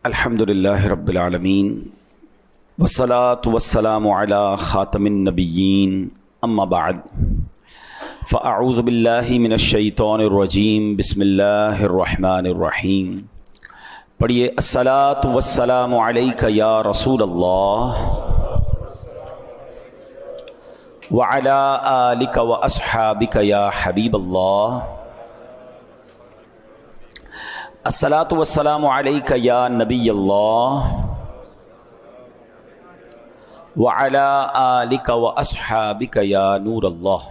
الحمدللہ رب العالمین والصلاة والسلام علی خاتم النبیین اما بعد فاعوذ باللہ من الشیطان الرجیم بسم اللہ الرحمن الرحیم. پڑھیے الصلاة والسلام علیک یا رسول اللہ وعلی آلک واصحابک یا حبیب اللہ. الصلاۃ والسلام علیک یا نبی اللہ وعلی آلک واصحابک یا نور اللہ.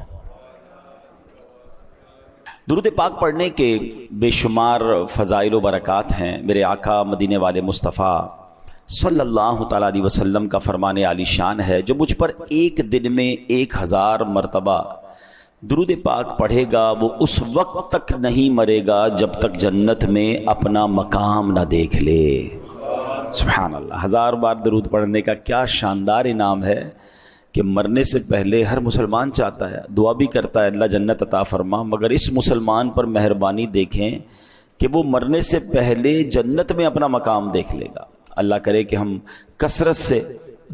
درود پاک پڑھنے کے بے شمار فضائل و برکات ہیں. میرے آقا مدینے والے مصطفیٰ صلی اللہ تعالیٰ علیہ وسلم کا فرمان عالی شان ہے، جو مجھ پر ایک دن میں 1000 مرتبہ درود پاک پڑھے گا وہ اس وقت تک نہیں مرے گا جب تک جنت میں اپنا مقام نہ دیکھ لے. سبحان اللہ. 1000 بار درود پڑھنے کا کیا شاندار انعام ہے کہ مرنے سے پہلے ہر مسلمان چاہتا ہے، دعا بھی کرتا ہے اللہ جنت عطا فرما، مگر اس مسلمان پر مہربانی دیکھیں کہ وہ مرنے سے پہلے جنت میں اپنا مقام دیکھ لے گا. اللہ کرے کہ ہم کثرت سے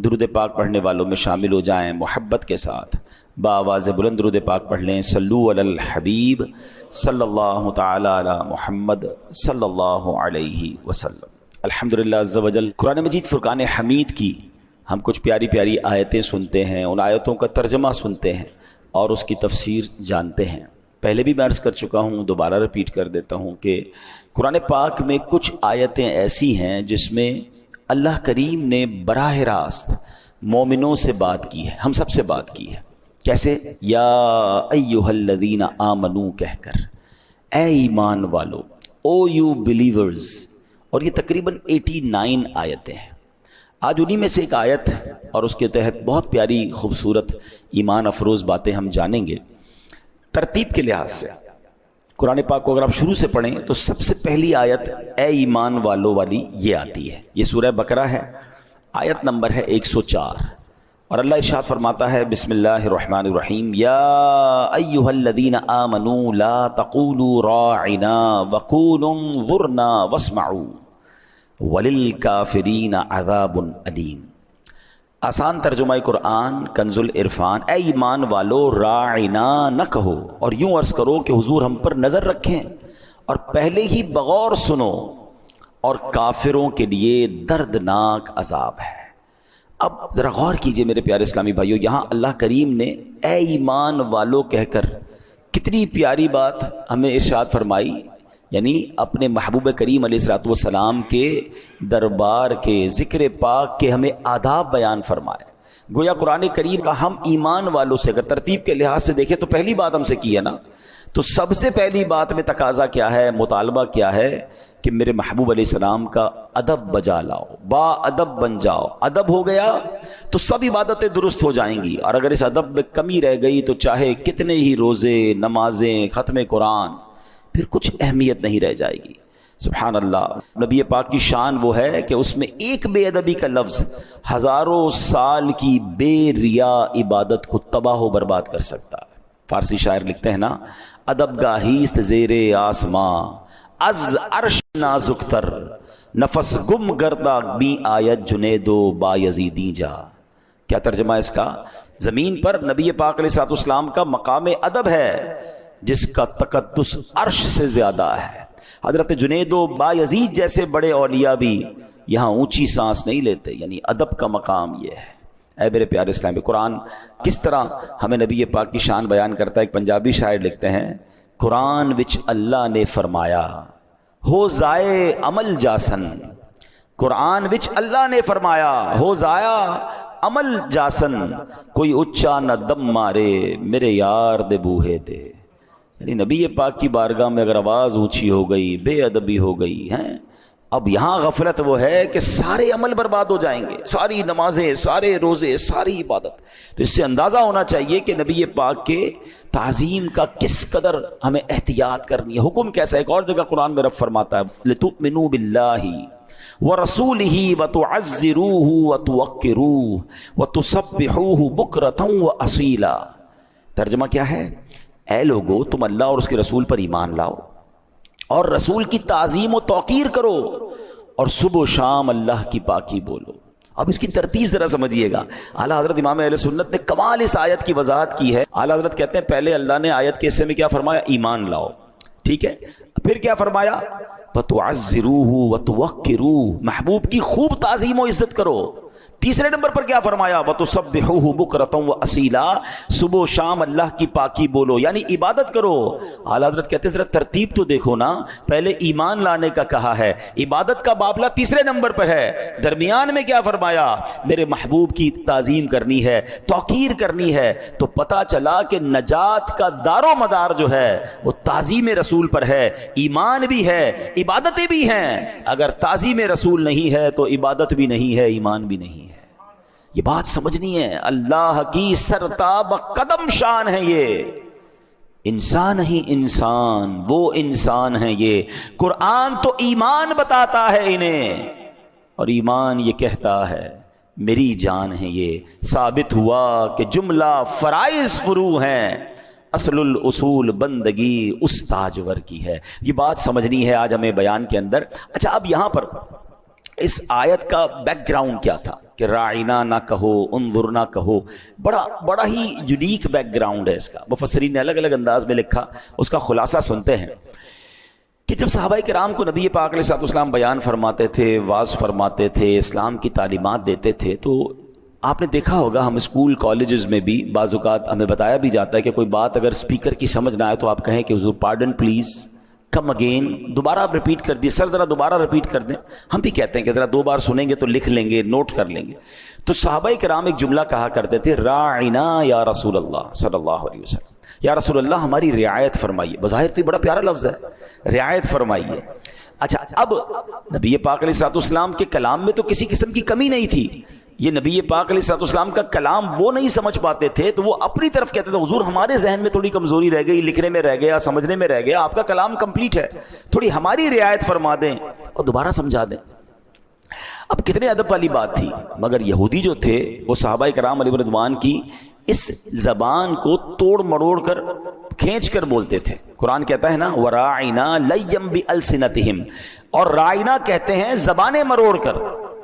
درود پاک پڑھنے والوں میں شامل ہو جائیں. محبت کے ساتھ بآواز بلند درود پاک پڑھ لیں. صلو علی الحبیب صلی اللہ تعالی علی محمد صلی اللہ علیہ وسلم. الحمدللہ عز و جل. قرآن مجید فرقان حمید کی ہم کچھ پیاری پیاری آیتیں سنتے ہیں، ان آیتوں کا ترجمہ سنتے ہیں اور اس کی تفسیر جانتے ہیں. پہلے بھی میں عرض کر چکا ہوں، دوبارہ ریپیٹ کر دیتا ہوں کہ قرآن پاک میں کچھ آیتیں ایسی ہیں جس میں اللہ کریم نے براہ راست مومنوں سے بات کی ہے، ہم سب سے بات کی ہے. کیسے؟ یا ایہا الذین آمنو کہہ کر، اے ایمان والو، او یو بلیورز. اور یہ تقریباً 89 آیتیں ہیں. آج انہی میں سے ایک آیت اور اس کے تحت بہت پیاری خوبصورت ایمان افروز باتیں ہم جانیں گے. ترتیب کے لحاظ سے قرآن پاک کو اگر آپ شروع سے پڑھیں تو سب سے پہلی آیت اے ایمان والو والی یہ آتی ہے. یہ سورہ بقرہ ہے، آیت نمبر ہے 104. اور اللہ ارشاد فرماتا ہے بسم اللہ الرحمن الرحیم یا ایہا الذین آمنوا لا تقولوا راعنا وقولوا انظرنا واسمعوا وللکافرین عذاب علیم. آسان ترجمہ قرآن کنز العرفان. اے ایمان والو راعنا نہ کہو اور یوں عرض کرو کہ حضور ہم پر نظر رکھیں اور پہلے ہی بغور سنو، اور کافروں کے لیے دردناک عذاب ہے. اب ذرا غور کیجئے میرے پیارے اسلامی بھائیو، یہاں اللہ کریم نے اے ایمان والو کہہ کر کتنی پیاری بات ہمیں ارشاد فرمائی. یعنی اپنے محبوب کریم علیہ الصلوۃ والسلام کے دربار کے ذکر پاک کے ہمیں آداب بیان فرمائے. گویا قرآن کریم کا ہم ایمان والوں سے اگر ترتیب کے لحاظ سے دیکھیں تو پہلی بات ہم سے کی ہے نا، تو سب سے پہلی بات میں تقاضا کیا ہے، مطالبہ کیا ہے کہ میرے محبوب علیہ السلام کا ادب بجا لاؤ، با ادب بن جاؤ. ادب ہو گیا تو سب عبادتیں درست ہو جائیں گی، اور اگر اس ادب میں کمی رہ گئی تو چاہے کتنے ہی روزے، نمازیں، ختم قرآن، پھر کچھ اہمیت نہیں رہ جائے گی. سبحان اللہ. نبی پاک کی شان وہ ہے کہ اس میں ایک بے ادبی کا لفظ ہزاروں سال کی بے ریا عبادت کو تباہ و برباد کر سکتا ہے. فارسی شاعر لکھتے ہیں نا، ادب گاہیست زیر آسماں از عرش نازک تر نفس گم گردہ بی آیت جنیدو با یزیدی جا. کیا ترجمہ ہے اس کا؟ زمین پر نبی پاک علیہ الصلوۃ والسلام کا مقام ادب ہے جس کا تقدس عرش سے زیادہ ہے. حضرت جنید و بایزید جیسے بڑے اولیاء بھی یہاں اونچی سانس نہیں لیتے. یعنی ادب کا مقام یہ ہے. اے میرے پیارے اسلامی، قرآن کس طرح ہمیں نبی پاک کی شان بیان کرتا ہے. ایک پنجابی شاعر لکھتے ہیں، قرآن وچ اللہ نے فرمایا ہو ضائع عمل جاسن. قرآن وچ اللہ نے فرمایا ہو ضائع عمل جاسن، کوئی اچا نہ دم مارے میرے یار دے بوہے دے. یعنی نبی پاک کی بارگاہ میں اگر آواز اونچی ہو گئی، بے ادبی ہو گئی ہیں، اب یہاں غفلت وہ ہے کہ سارے عمل برباد ہو جائیں گے، ساری نمازیں، سارے روزے، ساری عبادت. تو اس سے اندازہ ہونا چاہیے کہ نبی پاک کے تعظیم کا کس قدر ہمیں احتیاط کرنی ہے. حکم کیسا ہے؟ ایک اور جگہ قرآن میں رب فرماتا ہے لِتُؤْمِنُوا بِاللَّهِ وَرَسُولِهِ وَتُعَزِّرُوهُ وَتُوَقِّرُوهُ وَتُسَبِّحُوهُ بُكْرَةً وَأَصِيلًا. ترجمہ کیا ہے؟ اے لوگو، تم اللہ اور اس کے رسول پر ایمان لاؤ اور رسول کی تعظیم و توقیر کرو، اور صبح و شام اللہ کی پاکی بولو. اب اس کی ترتیب ذرا سمجھیے گا. اعلیٰ حضرت امام اہل سنت نے کمال اس آیت کی وضاحت کی ہے. اعلیٰ حضرت کہتے ہیں پہلے اللہ نے آیت کے حصے میں کیا فرمایا؟ ایمان لاؤ. ٹھیک ہے. پھر کیا فرمایا؟ وَتُعَزِّرُوهُ وَتُوَقِّرُوهُ، محبوب کی خوب تعظیم و عزت کرو. تیسرے نمبر پر کیا فرمایا؟ وَتُسَبِّحُوهُ بُكْرَةً وَأَصِيلًا، صبح و شام اللہ کی پاکی بولو، یعنی عبادت کرو. اعلیٰ حضرت کہتے ہیں ذرا ترتیب تو دیکھو نا، پہلے ایمان لانے کا کہا ہے، عبادت کا معاملہ تیسرے نمبر پر ہے، درمیان میں کیا فرمایا؟ میرے محبوب کی تعظیم کرنی ہے، توقیر کرنی ہے. تو پتہ چلا کہ نجات کا دار و مدار جو ہے وہ تعظیم رسول پر ہے. ایمان بھی ہے، عبادتیں بھی ہیں. اگر تعظیم رسول نہیں ہے تو عبادت بھی نہیں ہے، ایمان بھی نہیں ہے. یہ بات سمجھنی ہے. اللہ کی سرتاب قدم شان ہے یہ. انسان ہی انسان، وہ انسان ہے یہ. قرآن تو ایمان بتاتا ہے انہیں، اور ایمان یہ کہتا ہے میری جان ہے یہ. ثابت ہوا کہ جملہ فرائض فروع ہیں، اصل الاصول بندگی اس تاجور کی ہے. یہ بات سمجھنی ہے آج ہمیں بیان کے اندر. اچھا، اب یہاں پر اس آیت کا بیک گراؤنڈ کیا تھا کہ راعینا نہ کہو، انظر نہ کہو. بڑا ہی یونیک بیک گراؤنڈ ہے اس کا. مفسرین نے الگ الگ انداز میں لکھا. اس کا خلاصہ سنتے ہیں کہ جب صحابہ کرام کو نبی پاک علیہ الصلوۃ والسلام بیان فرماتے تھے، واعظ فرماتے تھے، اسلام کی تعلیمات دیتے تھے، تو آپ نے دیکھا ہوگا ہم اسکول کالجز میں بھی بعض اوقات ہمیں بتایا بھی جاتا ہے کہ کوئی بات اگر اسپیکر کی سمجھ نہ آئے تو آپ کہیں کہ حضور پارڈن پلیز، کم اگین، دوبارہ آپ ریپیٹ کر دیے، سر ذرا دوبارہ ریپیٹ کر دیں. ہم بھی کہتے ہیں کہ ذرا 2 بار سنیں گے تو لکھ لیں گے، نوٹ کر لیں گے. تو صحابہ کرام ایک جملہ کہا کرتے تھے، راعنا یا رسول اللہ صلی اللہ علیہ وسلم، یا رسول اللہ ہماری رعایت فرمائیے. بظاہر تو یہ بڑا پیارا لفظ ہے، رعایت فرمائیے. اچھا، اب نبی پاک علیہ الصلوۃ والسلام کے کلام میں تو کسی قسم کی کمی نہیں تھی. یہ نبی پاک علیہ الصلوۃ والسلام کا کلام وہ نہیں سمجھ پاتے تھے تو وہ اپنی طرف کہتے تھے حضور ہمارے ذہن میں تھوڑی کمزوری رہ گئی، لکھنے میں رہ گیا، سمجھنے میں رہ گیا، آپ کا کلام کمپلیٹ ہے، تھوڑی ہماری رعایت فرما دیں اور دوبارہ سمجھا دیں. اب کتنے ادب والی بات تھی. مگر یہودی جو تھے وہ صحابہ کرام علیہ رضوان کی اس زبان کو توڑ مروڑ کر کھینچ کر بولتے تھے. قرآن کہتا ہے نا وراعنا لیم بألسنتہم، اور رائنا کہتے ہیں زبانیں مروڑ کر،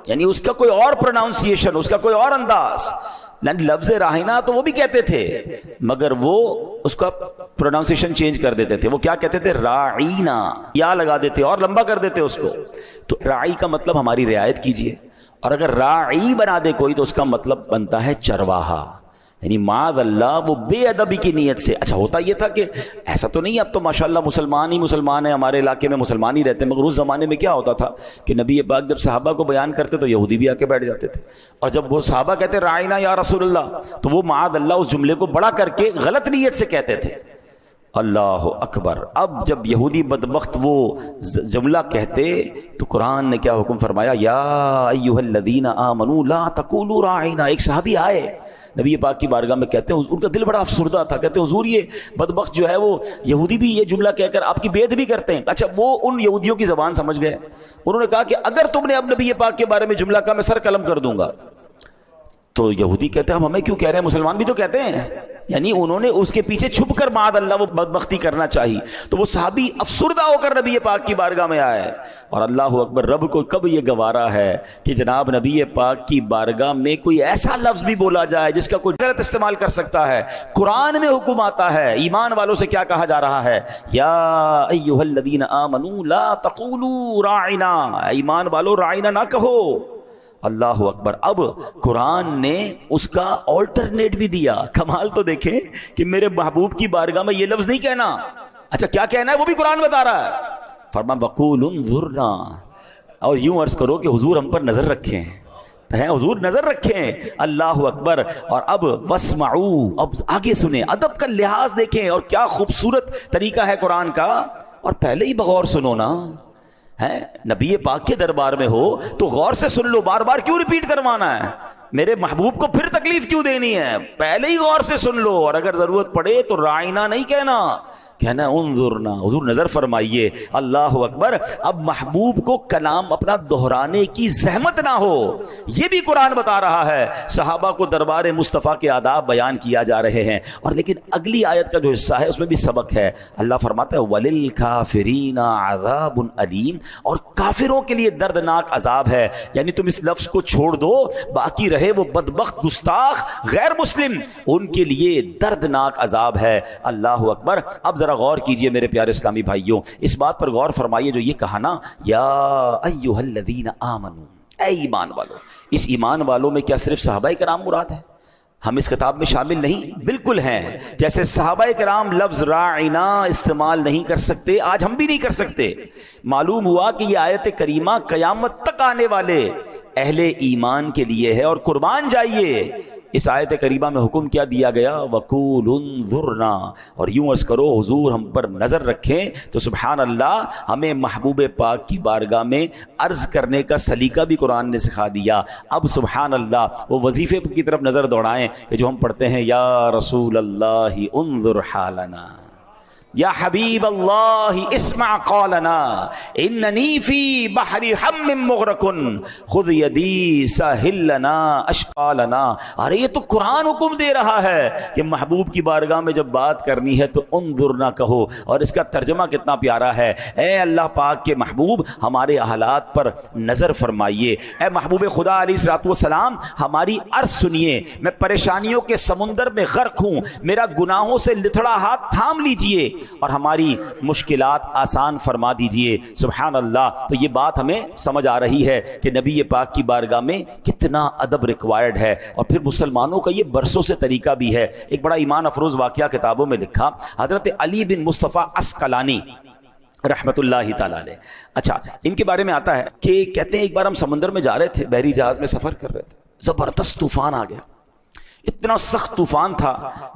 یعنی اس کا کوئی اور پروناؤنسیشن، اس کا کوئی اور انداز. لفظ راہینا تو وہ بھی کہتے تھے مگر وہ اس کا پروناؤنسیشن چینج کر دیتے تھے. وہ کیا کہتے تھے؟ راعینا، یا لگا دیتے اور لمبا کر دیتے اس کو. تو راعی کا مطلب ہماری رعایت کیجئے، اور اگر راعی بنا دے کوئی تو اس کا مطلب بنتا ہے چرواہا، یعنی معاذ اللہ وہ بے ادبی کی نیت سے. اچھا، ہوتا یہ تھا کہ ایسا تو نہیں اب تو ماشاءاللہ مسلمان ہی مسلمان ہیں، ہمارے علاقے میں مسلمان ہی رہتے ہیں، مگر اس زمانے میں کیا ہوتا تھا کہ نبی پاک جب صحابہ کو بیان کرتے تو یہودی بھی آ کے بیٹھ جاتے تھے، اور جب وہ صحابہ کہتے راعینا یا رسول اللہ تو وہ معاذ اللہ اس جملے کو بڑا کر کے غلط نیت سے کہتے تھے. اللہ اکبر. اب جب یہودی بدبخت وہ جملہ کہتے تو قرآن نے کیا حکم فرمایا؟ یا ایھا الذین آمنوا لا تقولوا راعینا. ایک صحابی آئے نبی پاک کی بارگاہ میں، کہتے ہیں ان کا دل بڑا افسردہ تھا، کہتے ہیں حضور یہ بدبخت جو ہے وہ یہودی بھی یہ جملہ کہہ کر آپ کی بے ادبی کرتے ہیں. اچھا، وہ ان یہودیوں کی زبان سمجھ گئے. انہوں نے کہا کہ اگر تم نے اب نبی پاک کے بارے میں جملہ کہا میں سر قلم کر دوں گا. تو یہودی کہتے ہیں ہمیں کیوں کہہ رہے ہیں، مسلمان بھی تو کہتے ہیں. یعنی انہوں نے اس کے پیچھے چھپ کر معاذ اللہ وہ بدبختی کرنا چاہیے. تو وہ صحابی افسردہ ہو کر نبی پاک کی بارگاہ میں آئے. اور اللہ اکبر، رب کو کب یہ گوارا ہے کہ جناب نبی پاک کی بارگاہ میں کوئی ایسا لفظ بھی بولا جائے جس کا کوئی غلط استعمال کر سکتا ہے. قرآن میں حکم آتا ہے، ایمان والوں سے کیا کہا جا رہا ہے؟ یا ایھا الذین آمنوا لا تقولوا راعنا، ایمان والو راعنا نہ کہو. اللہ اکبر. اب قرآن نے اس کا آلٹرنیٹ بھی دیا. کمال تو دیکھیں کہ میرے محبوب کی بارگاہ میں یہ لفظ نہیں کہنا. اچھا، کیا کہنا ہے وہ بھی قرآن بتا رہا ہے. فرما وقول انظرنا، اور یوں عرض کرو کہ حضور ہم پر نظر رکھیں ہیں، حضور نظر رکھیں. اللہ اکبر. اور اب واسمعوا، اب آگے سنیں، ادب کا لحاظ دیکھیں اور کیا خوبصورت طریقہ ہے قرآن کا. اور پہلے ہی بغور سنو نا، ہے نبی پاک کے دربار میں ہو تو غور سے سن لو، بار بار کیوں ریپیٹ کروانا ہے؟ میرے محبوب کو پھر تکلیف کیوں دینی ہے؟ پہلے ہی غور سے سن لو. اور اگر ضرورت پڑے تو راعینا نہیں کہنا، کہنا انظرنا، حضور نظر فرمائیے. اللہ اکبر. اب محبوب کو کلام اپنا دہرانے کی زحمت نہ ہو، یہ بھی قرآن بتا رہا ہے. صحابہ کو دربار مصطفیٰ کے آداب بیان کیا جا رہے ہیں، اور لیکن اگلی آیت کا جو حصہ ہے اس میں بھی سبق ہے. اللہ فرماتا ہے وَلِلْكَافِرِينَ عَذَابٌ أَلِيمٌ، اور کافروں کے لیے دردناک عذاب ہے. یعنی تم اس لفظ کو چھوڑ دو، باقی رہے وہ بدبخت گستاخ غیر مسلم، ان کے لیے دردناک عذاب ہے. اللہ اکبر. اب ذرا غور کیجئے میرے پیارے اسلامی بھائیوں، اس بات پر غور فرمائیے جو یہ کہا نا یا ایھا الذین آمنو، اے ایمان والو. اس ایمان والوں میں کیا صرف صحابہ کرام مراد ہے؟ ہم اس کتاب میں شامل نہیں؟ بالکل ہیں. جیسے صحابہ کرام لفظ راعنا استعمال نہیں کر سکتے، آج ہم بھی نہیں کر سکتے. معلوم ہوا کہ یہ آیت کریمہ قیامت تک آنے والے اہل ایمان کے لیے ہے. اور قربان جائیے، اس آیت کریمہ میں حکم کیا دیا گیا؟ وَقُولُ انظُرْنَا، اور یوں عرض کرو حضور ہم پر نظر رکھیں. تو سبحان اللہ، ہمیں محبوب پاک کی بارگاہ میں عرض کرنے کا سلیقہ بھی قرآن نے سکھا دیا. اب سبحان اللہ وہ وظیفے کی طرف نظر دوڑائیں کہ جو ہم پڑھتے ہیں یا رسول اللہ انظر حالنا، یا حبیب اللہ اسمع قولنا، اننی فی بحر ہم مغرق خذ یدی ساحل لنا اشقالنا. ارے یہ تو قرآن حکم دے رہا ہے کہ محبوب کی بارگاہ میں جب بات کرنی ہے تو انظر نہ کہو. اور اس کا ترجمہ کتنا پیارا ہے، اے اللہ پاک کے محبوب ہمارے حالات پر نظر فرمائیے. اے محبوب خدا علیہ الصلوۃ والسلام ہماری عرض سنیے. میں پریشانیوں کے سمندر میں غرق ہوں، میرا گناہوں سے لتھڑا ہاتھ تھام لیجئے اور ہماری مشکلات آسان فرما دیجئے. سبحان اللہ. تو یہ بات ہمیں سمجھ آ رہی ہے کہ نبی پاک کی بارگاہ میں کتنا ادب ریکوائرڈ ہے. اور پھر مسلمانوں کا یہ برسوں سے طریقہ بھی ہے. ایک بڑا ایمان افروز واقعہ کتابوں میں لکھا حضرت علی بن مصطفیٰ عسقلانی رحمت اللہ تعالی علیہ. اچھا، ان کے بارے میں آتا ہے کہ کہتے ہیں ایک بار ہم سمندر میں جا رہے تھے، بحری جہاز میں سفر کر رہے تھے، زبردست طوفان آ گیا. اتنا سخت طوفان تھا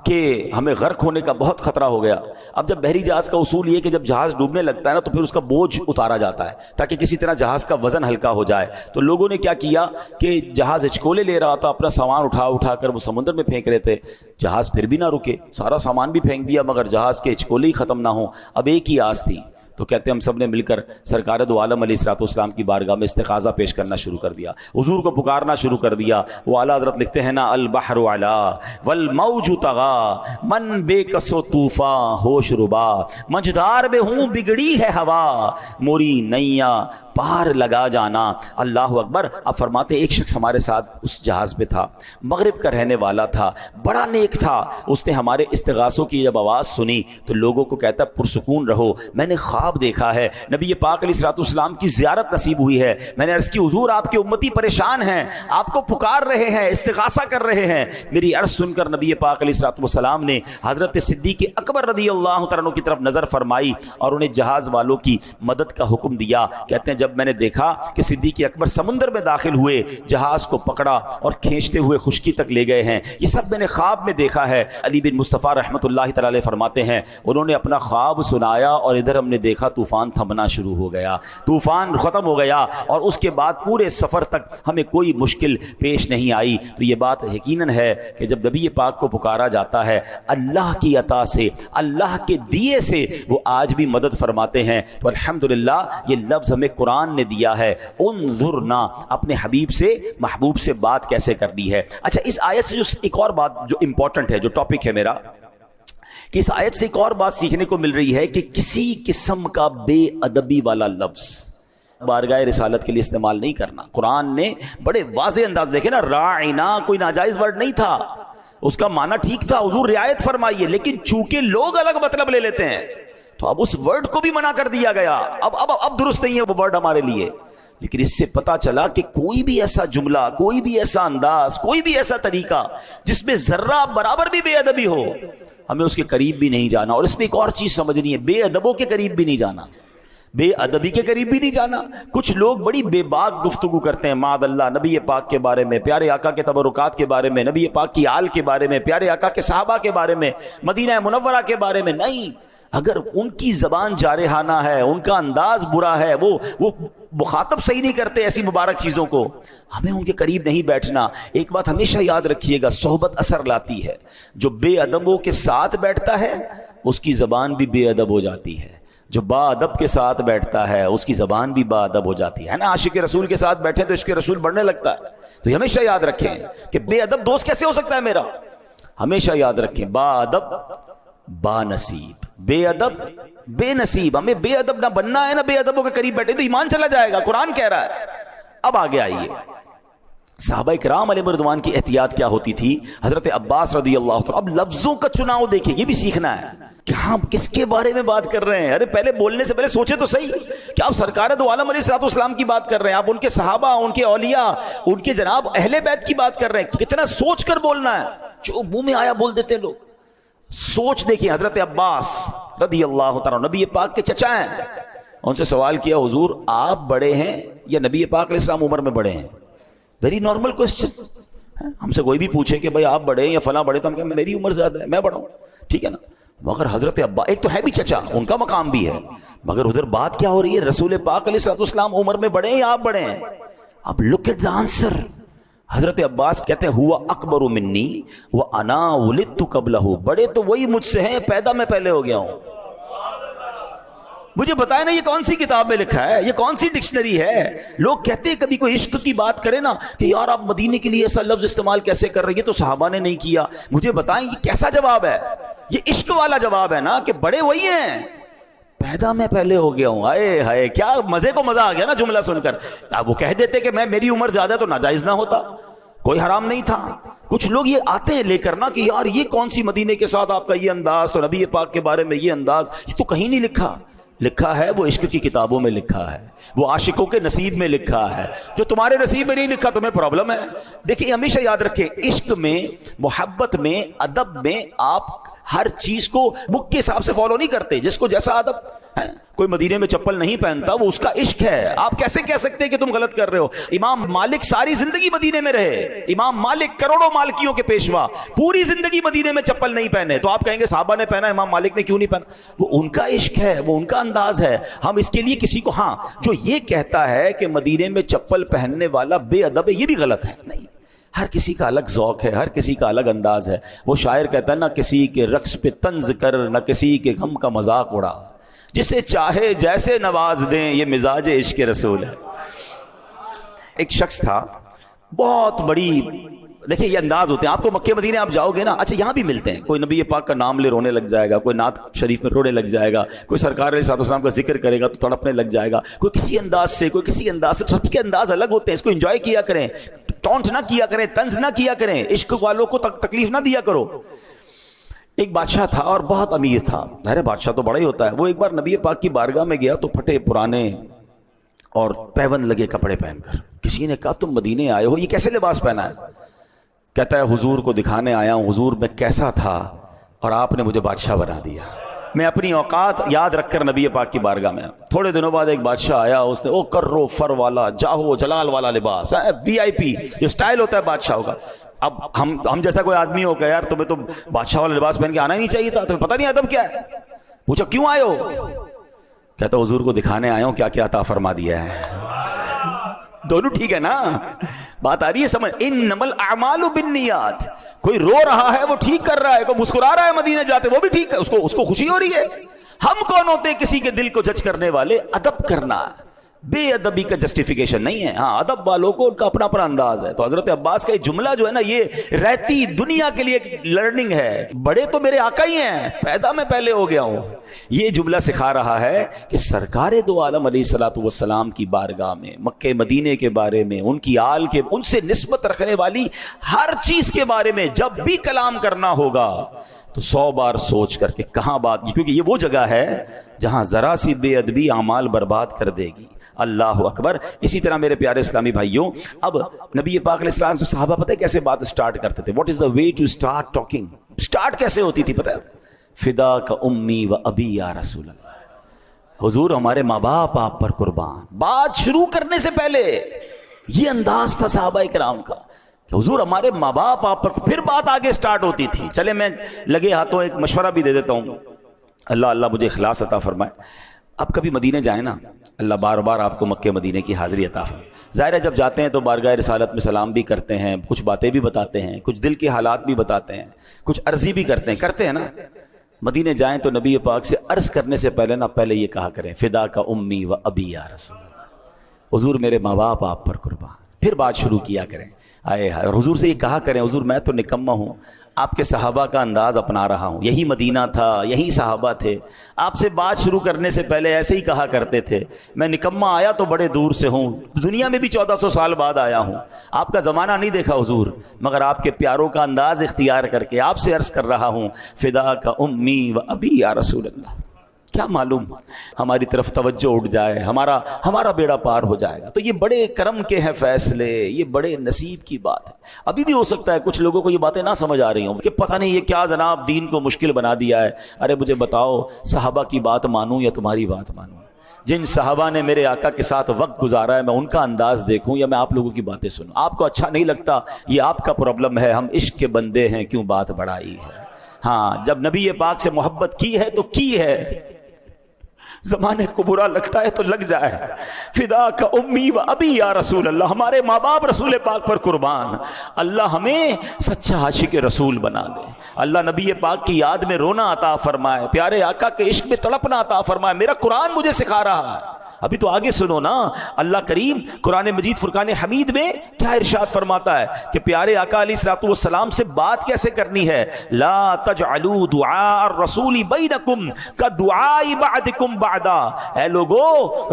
کہ ہمیں غرق ہونے کا بہت خطرہ ہو گیا. اب جب بحری جہاز کا اصول یہ کہ جب جہاز ڈوبنے لگتا ہے نا تو پھر اس کا بوجھ اتارا جاتا ہے تاکہ کسی طرح جہاز کا وزن ہلکا ہو جائے. تو لوگوں نے کیا کیا کہ جہاز ہچکولے لے رہا تھا، اپنا سامان اٹھا کر وہ سمندر میں پھینک رہے تھے. جہاز پھر بھی نہ رکے، سارا سامان بھی پھینک دیا مگر جہاز کے ہچکولے ہی ختم نہ ہوں. اب ایک ہی آس تھی. تو کہتے ہیں ہم سب نے مل کر سرکار دو عالم علیہ الصلوۃ والسلام کی بارگاہ میں استغاثہ پیش کرنا شروع کر دیا، حضور کو پکارنا شروع کر دیا. وہ اعلیٰ حضرت لکھتے ہیں نا البحر علا والموج طغا من بے کس و طوفاں ہوش ربا مجدار بے ہوں بگڑی ہے ہوا موری نیا پار لگا جانا. اللہ اکبر. اب فرماتے ایک شخص ہمارے ساتھ اس جہاز پہ تھا، مغرب کا رہنے والا تھا، بڑا نیک تھا. اس نے ہمارے استغاثوں کی جب آواز سنی تو لوگوں کو کہتا پرسکون رہو، میں نے خواب دیکھا ہے، نبی پاک علیہ الصلوۃ والسلام کی زیارت نصیب ہوئی ہے. میں نے عرض کی حضور آپ کے امتی پریشان ہیں، آپ کو پکار رہے ہیں، استغاثہ کر رہے ہیں. میری عرض سن کر نبی پاک علیہ الصلوۃ والسلام نے حضرت صدیق اکبر رضی اللہ تعالیٰ عنہ کی طرف نظر فرمائی اور انہیں جہاز والوں کی مدد کا حکم دیا. کہتے ہیں جب میں نے دیکھا کہ صدیق اکبر سمندر میں داخل ہوئے، جہاز کو پکڑا اور کھینچتے ہوئے خشکی تک لے گئے ہیں، یہ سب میں نے خواب میں دیکھا ہے. علی بن مصطفیٰ رحمۃ اللہ تعالی علیہ فرماتے ہیں انہوں نے اپنا خواب سنایا اور ادھر ہم نے دیکھا طوفان تھمنا شروع ہو گیا، طوفان ختم ہو گیا اور اس کے بعد پورے سفر تک ہمیں کوئی مشکل پیش نہیں آئی. تو یہ بات یقیناً ہے کہ جب نبی پاک کو پکارا جاتا ہے اللہ کی عطا سے، اللہ کے دیے سے وہ آج بھی مدد فرماتے ہیں. تو الحمدللہ یہ لفظ ہمیں قرآن نے دیا ہے، انظرنا، اپنے حبیب سے محبوب سے بات کیسے کرنی ہے. اچھا، اس آیت سے جو ایک اور بات جو امپورٹنٹ ہے، جو ٹاپک ہے میرا، کہ اس آیت سے ایک اور بات سیکھنے کو مل رہی ہے کہ کسی قسم کا بے ادبی والا لفظ بارگاہ رسالت کے لیے استعمال نہیں کرنا. قرآن نے بڑے واضح انداز، دیکھیں نا، راعنا کوئی ناجائز ورڈ نہیں تھا، اس کا معنی ٹھیک تھا، حضور رعایت فرمائیے، لیکن چونکہ لوگ الگ مطلب لے لیتے ہیں تو اب اس ورڈ کو بھی منع کر دیا گیا. اب درست نہیں ہے وہ ورڈ ہمارے لیے. لیکن اس سے پتا چلا کہ کوئی بھی ایسا جملہ، کوئی بھی ایسا انداز، کوئی بھی ایسا طریقہ جس میں ذرہ برابر بھی بے ادبی ہو، ہمیں اس کے قریب بھی نہیں جانا. اور اس میں ایک اور چیز سمجھنی ہے، بے ادبوں کے قریب بھی نہیں جانا، بے ادبی کے قریب بھی نہیں جانا. کچھ لوگ بڑی بے باک گفتگو کرتے ہیں معاذ اللہ نبی پاک کے بارے میں، پیارے آقا کے تبرکات کے بارے میں، نبی پاک کی آل کے بارے میں، پیارے آقا کے صحابہ کے بارے میں، مدینہ منورہ کے بارے میں. نہیں، اگر ان کی زبان جارحانہ ہے، ان کا انداز برا ہے، وہ مخاطب صحیح نہیں کرتے ایسی مبارک چیزوں کو، ہمیں ان کے قریب نہیں بیٹھنا. ایک بات ہمیشہ یاد رکھیے گا، صحبت اثر لاتی ہے. جو بے ادبوں کے ساتھ بیٹھتا ہے اس کی زبان بھی بے ادب ہو جاتی ہے. جو با ادب کے ساتھ بیٹھتا ہے اس کی زبان بھی با ادب ہو جاتی ہے نا. عاشق رسول کے ساتھ بیٹھے تو عشق رسول بڑھنے لگتا ہے. تو یہ ہمیشہ یاد رکھیں کہ بے ادب دوست کیسے ہو سکتا ہے میرا. ہمیشہ یاد رکھیں با ادب با نصیب، بے ادب بے نصیب. ہمیں بے ادب نہ بننا ہے نہ بے ادبوں کے قریب بیٹھے تو ایمان چلا جائے گا. قرآن کہہ رہا ہے. اب آگے آئیے صحابہ کرام علیہ رضوان کی احتیاط کیا ہوتی تھی. حضرت عباس رضی اللہ عنہ. اب لفظوں کا چناؤ دیکھیں، یہ بھی سیکھنا ہے کہ ہم کس کے بارے میں بات کر رہے ہیں. ارے پہلے بولنے سے پہلے سوچے تو صحیح کہ آپ سرکار دو عالم علیہ الصلوۃ والسلام کی بات کر رہے ہیں، آپ ان کے صحابہ، ان کے اولیاء، ان کے جناب اہل بیت کی بات کر رہے ہیں. کتنا سوچ کر بولنا ہے. جو منہ میں آیا بول دیتے لوگ. سوچ دیکھیں. حضرت عباس رضی اللہ تعالیٰ نبی پاک کے چچا ہیں. ان سے سوال کیا، حضور آپ بڑے ہیں یا نبی پاک علیہ السلام عمر میں بڑے ہیں؟ Very normal question. ہم سے کوئی بھی پوچھے کہ بھائی آپ بڑے ہیں یا فلاں بڑے، تو ہم کہیں میری عمر زیادہ ہے، میں بڑا ہوں، ٹھیک ہے نا. مگر حضرت ابا ایک تو ہے بھی چچا، ان کا مقام بھی ہے، مگر ادھر بات کیا ہو رہی ہے، رسول پاک علیہ الصلوۃ والسلام عمر میں بڑے ہیں یا آپ بڑے ہیں؟ اب لک ایٹ دا آنسر. حضرت عباس کہتے ہیں ہوا اکبر منی وانا ولدت قبلہ. بڑے تو وہی مجھ سے ہیں، پیدا میں پہلے ہو گیا ہوں. مجھے بتائیں نا یہ کون سی کتاب میں لکھا ہے، یہ کون سی ڈکشنری ہے؟ لوگ کہتے ہیں کبھی کوئی عشق کی بات کرے نا کہ یار آپ مدینے کے لیے ایسا لفظ استعمال کیسے کر رہے ہیں، یہ تو صحابہ نے نہیں کیا. مجھے بتائیں یہ کیسا جواب ہے؟ یہ عشق والا جواب ہے نا کہ بڑے وہی ہیں، پیدا میں پہلے ہو گیا ہوں. آئے ہائے کیا مزے کو مزہ آ گیا نا جملہ سن کر. وہ کہہ دیتے کہ میری عمر زیادہ ہے تو ناجائز نہ ہوتا، کوئی حرام نہیں تھا. کچھ لوگ یہ آتے ہیں لے کر نا کہ یار یہ کون سی مدینے کے ساتھ آپ کا یہ انداز، تو نبی پاک کے بارے میں یہ انداز، یہ تو کہیں نہیں لکھا. لکھا ہے وہ عشق کی کتابوں میں لکھا ہے، وہ عاشقوں کے نصیب میں لکھا ہے. جو تمہارے نصیب میں نہیں لکھا تمہیں پرابلم ہے. دیکھیں ہمیشہ یاد رکھیں، عشق میں، محبت میں، ادب میں آپ ہر چیز کو بک کے حساب سے فالو نہیں کرتے. جس کو جیسا ادب ہے، کوئی مدینے میں چپل نہیں پہنتا وہ اس کا عشق ہے. آپ کیسے کہہ سکتے ہیں کہ تم غلط کر رہے ہو؟ امام مالک ساری زندگی مدینے میں رہے، امام مالک کروڑوں مالکیوں کے پیشوا، پوری زندگی مدینے میں چپل نہیں پہنے. تو آپ کہیں گے صحابہ نے پہنا، امام مالک نے کیوں نہیں پہنا؟ وہ ان کا عشق ہے، وہ ان کا انداز ہے. ہم اس کے لیے کسی کو، ہاں جو یہ کہتا ہے کہ مدینے میں چپل پہننے والا بے ادب ہے، یہ بھی غلط ہے. نہیں، ہر کسی کا الگ ذوق ہے، ہر کسی کا الگ انداز ہے. وہ شاعر کہتا ہے نہ کسی کے رقص پہ طنز کر، نہ کسی کے غم کا مذاق اڑا، جسے چاہے جیسے نواز دیں، یہ مزاج عشق رسول ہے. ایک شخص تھا، بہت بڑی، دیکھیں یہ انداز ہوتے ہیں. آپ کو مکے مدینے آپ جاؤ گے نا، اچھا یہاں بھی ملتے ہیں، کوئی نبی پاک کا نام لے رونے لگ جائے گا، کوئی نعت شریف میں رونے لگ جائے گا، کوئی سرکار علیہ الصلوۃ والسلام کا ذکر کرے گا تو تڑپنے لگ جائے گا، کوئی کسی انداز سے، کوئی کسی انداز سے. سب کے انداز الگ ہوتے ہیں. اس کو انجوائے کیا کریں، ٹونٹ نہ کیا کریں، طنز نہ کیا کریں، عشق والوں کو تکلیف نہ دیا کرو. ایک بادشاہ تھا اور بہت امیر تھا. ظاہر بادشاہ تو بڑا ہی ہوتا ہے. وہ ایک بار نبی پاک کی بارگاہ میں گیا تو پھٹے پرانے اور پیون لگے کپڑے پہن کر. کسی نے کہا تم مدینے آئے ہو، یہ کیسے لباس پہنا ہے؟ کہتا ہے حضور کو دکھانے آیا ہوں، حضور میں کیسا تھا اور آپ نے مجھے بادشاہ بنا دیا. میں اپنی اوقات یاد رکھ کر نبی پاک کی بارگاہ میں. تھوڑے دنوں بعد ایک بادشاہ آیا، اس نے او کرو فر والا، جاہو جلال والا لباس، وی آئی پی جو سٹائل ہوتا ہے بادشاہوں کا. اب ہم جیسا کوئی آدمی ہو کہ یار تمہیں تو بادشاہ والا لباس پہن کے آنا ہی نہیں چاہیے تھا، تمہیں پتہ نہیں ادب کیا ہے. پوچھا کیوں آئے ہو؟ کہتا حضور کو دکھانے آیا ہوں کیا کیا عطا فرما دیا ہے. دونوں ٹھیک ہے نا؟ بات آ رہی ہے سمجھ؟ انما الاعمال بالنیات. کوئی رو رہا ہے وہ ٹھیک کر رہا ہے، کوئی مسکرا رہا ہے مدینے جاتے وہ بھی ٹھیک ہے، اس کو خوشی ہو رہی ہے. ہم کون ہوتے کسی کے دل کو جج کرنے والے؟ ادب کرنا بے ادبی کا جسٹیفیکیشن نہیں ہے. ہاں ادب والوں کو ان کا اپنا اپنا انداز ہے. تو حضرت عباس کا یہ جملہ جو ہے نا، یہ رہتی دنیا کے لیے ایک لرننگ ہے. بڑے تو میرے آقا ہی ہیں، پیدا میں پہلے ہو گیا ہوں. یہ جملہ سکھا رہا ہے کہ سرکار دو عالم علیہ الصلوۃ والسلام کی بارگاہ میں، مکہ مدینے کے بارے میں، ان کی آل کے، ان سے نسبت رکھنے والی ہر چیز کے بارے میں جب بھی کلام کرنا ہوگا تو 100 بار سوچ کر کے کہاں بات، کیونکہ یہ وہ جگہ ہے جہاں ذرا سی بے ادبی اعمال برباد کر دے گی. اللہ اکبر. اسی طرح میرے پیارے اسلامی بھائیوں، اب نبی پاک علیہ السلام سے صحابہ پتہ ہے کیسے بات سٹارٹ کرتے تھے؟ What is the way to start talking? Start کیسے ہوتی تھی پتہ ہے؟ فدا کا امی و ابی یا رسول اللہ، حضور ہمارے ماں باپ آپ پر قربان. بات شروع کرنے سے پہلے یہ انداز تھا صحابہ کرام کا کہ حضور ہمارے ماں باپ آپ پر، پھر بات آگے سٹارٹ ہوتی تھی. چلے میں لگے ہاتھوں ایک مشورہ بھی دے دیتا ہوں، اللہ مجھے اخلاص عطا فرمائے. اب کبھی مدینے جائیں نا، اللہ بار بار آپ کو مکہ مدینے کی حاضری عطا فرمائے. ظاہر ہے جب جاتے ہیں تو بارگاہ رسالت میں سلام بھی کرتے ہیں، کچھ باتیں بھی بتاتے ہیں، کچھ دل کے حالات بھی بتاتے ہیں، کچھ عرضی بھی کرتے ہیں نا. مدینے جائیں تو نبی پاک سے عرض کرنے سے پہلے یہ کہا کریں فدا کا امی و ابی یا رسول اللہ، حضور میرے ماں باپ آپ پر قربان، پھر بات شروع کیا کریں آئے ہائے، اور حضور سے یہ کہا کریں حضور میں تو نکما ہوں، آپ کے صحابہ کا انداز اپنا رہا ہوں، یہی مدینہ تھا، یہی صحابہ تھے، آپ سے بات شروع کرنے سے پہلے ایسے ہی کہا کرتے تھے، میں نکما آیا تو بڑے دور سے ہوں، دنیا میں بھی 1400 سال بعد آیا ہوں، آپ کا زمانہ نہیں دیکھا حضور، مگر آپ کے پیاروں کا انداز اختیار کر کے آپ سے عرض کر رہا ہوں فدا کا امی و ابی یا رسول اللہ۔ کیا معلوم ہماری طرف توجہ اٹھ جائے، ہمارا بیڑا پار ہو جائے گا۔ تو یہ بڑے کرم کے ہیں فیصلے، یہ بڑے نصیب کی بات ہے۔ ابھی بھی ہو سکتا ہے کچھ لوگوں کو یہ باتیں نہ سمجھ آ رہی ہوں کہ پتہ نہیں یہ کیا جناب دین کو مشکل بنا دیا ہے۔ ارے مجھے بتاؤ صحابہ کی بات مانوں یا تمہاری بات مانوں؟ جن صحابہ نے میرے آقا کے ساتھ وقت گزارا ہے میں ان کا انداز دیکھوں یا میں آپ لوگوں کی باتیں سنوں؟ آپ کو اچھا نہیں لگتا، یہ آپ کا پرابلم ہے، ہم عشق کے بندے ہیں، کیوں بات بڑھائی ہے۔ ہاں جب نبی پاک سے محبت کی ہے تو کی ہے، زمانے کو برا لگتا ہے تو لگ جائے۔ فدا کا امی و ابی یا رسول اللہ، ہمارے ماں باپ رسول پاک پر قربان۔ اللہ ہمیں سچا عاشق رسول بنا دے، اللہ نبی پاک کی یاد میں رونا عطا فرمائے، پیارے آقا کے عشق میں تڑپنا عطا فرمائے۔ میرا قرآن مجھے سکھا رہا ہے، ابھی تو آگے سنو نا، اللہ کریم قرآن مجید فرقان حمید میں کیا ارشاد فرماتا ہے کہ پیارے آقا علیہ الصلوۃ والسلام سے بات کیسے کرنی ہے۔ لا تجعلوا دعاء الرسول بینکم کدعاء بعضکم بعضا، اے لوگو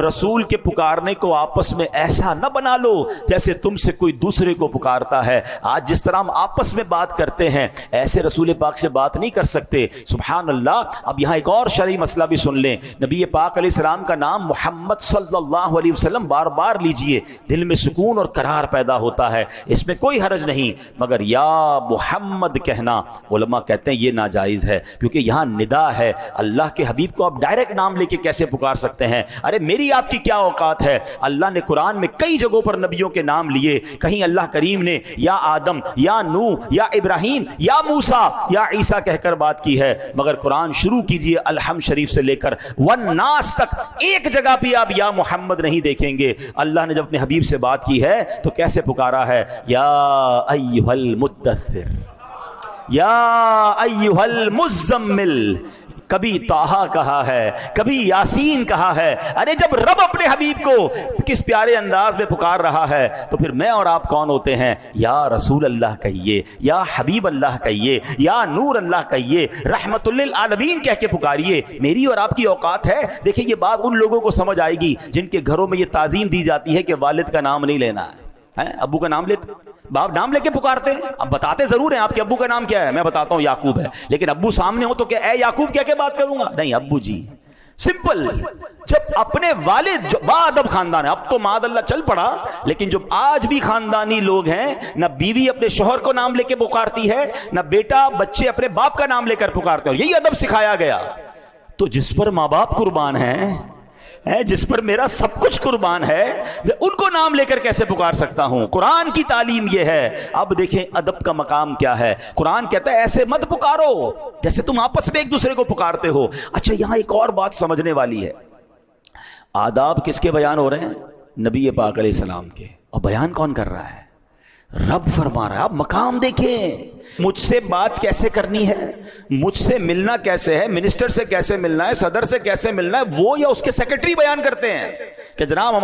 رسول کے پکارنے کو آپس میں ایسا نہ بنا لو جیسے تم سے کوئی دوسرے کو پکارتا ہے۔ آج جس طرح ہم آپس میں بات کرتے ہیں ایسے رسول پاک سے بات نہیں کر سکتے۔ سبحان اللہ۔ اب یہاں ایک اور شرعی مسئلہ بھی سن لیں، نبی پاک علیہ السلام کا نام محمد صلی اللہ علیہ وسلم بار بار لیجئے، دل میں سکون اور قرار پیدا ہوتا ہے، اس میں کوئی حرج نہیں، مگر یا محمد کہنا علماء کہتے ہیں یہ ناجائز ہے، کیونکہ یہاں ندا ہے۔ اللہ کے حبیب کو آپ ڈائریکٹ نام لے کے کیسے پکار سکتے ہیں؟ ارے میری آپ کی کیا اوقات ہے؟ اللہ نے قرآن میں کئی جگہوں پر نبیوں کے نام لیے، کہیں اللہ کریم نے یا آدم یا نوح یا ابراہیم یا موسیٰ یا عیسیٰ کہہ کر بات کی ہے، مگر قرآن شروع کیجئے الحمد شریف سے لے کر والناس تک ایک جگہ بھی آپ یا محمد نہیں دیکھیں گے۔ اللہ نے جب اپنے حبیب سے بات کی ہے تو کیسے پکارا ہے؟ یا ایھا المدثر، یا ایھا المزمل، کبھی طٰہٰ کہا ہے، کبھی یاسین کہا ہے۔ ارے جب رب اپنے حبیب کو کس پیارے انداز میں پکار رہا ہے تو پھر میں اور آپ کون ہوتے ہیں؟ یا رسول اللہ کہیے، یا حبیب اللہ کہیے، یا نور اللہ کہیے، رحمت للعالمین کہہ کے پکاریے۔ میری اور آپ کی اوقات ہے؟ دیکھیں یہ بات ان لوگوں کو سمجھ آئے گی جن کے گھروں میں یہ تعظیم دی جاتی ہے کہ والد کا نام نہیں لینا ہے، ابو کا نام لیتے، باپ نام لے کے پکارتے ہیں۔ اب بتاتے ضرور ہیں آپ کے ابو کا نام کیا ہے، میں بتاتا ہوں یعقوب ہے، لیکن ابو سامنے ہو تو کیا اے یعقوب کہہ کے بات کروں گا؟ نہیں، ابو جی، سمپل۔ جب اپنے والد جو باادب خاندان ہے، اب تو معاذ اللہ چل پڑا، لیکن جو آج بھی خاندانی لوگ ہیں، نہ بیوی اپنے شوہر کو نام لے کے پکارتی ہے، نہ بیٹا بچے اپنے باپ کا نام لے کر پکارتے ہیں، یہی ادب سکھایا گیا۔ تو جس پر ماں باپ قربان ہیں، جس پر میرا سب کچھ قربان ہے، میں ان کو نام لے کر کیسے پکار سکتا ہوں؟ قرآن کی تعلیم یہ ہے۔ اب دیکھیں ادب کا مقام کیا ہے۔ قرآن کہتا ہے ایسے مت پکارو جیسے تم آپس میں ایک دوسرے کو پکارتے ہو۔ اچھا یہاں ایک اور بات سمجھنے والی ہے، آداب کس کے بیان ہو رہے ہیں؟ نبی پاک علیہ السلام کے، اور بیان کون کر رہا ہے؟ رب فرما رہا ہے۔ آپ مقام دیکھیں، مجھ سے بات کیسے کرنی ہے، مجھ سے ملنا کیسے ہے، منسٹر سے کیسے ملنا ہے، صدر سے کیسے ملنا ہے، وہ یا اس کے سیکرٹری بیان کرتے ہیں کہ جناب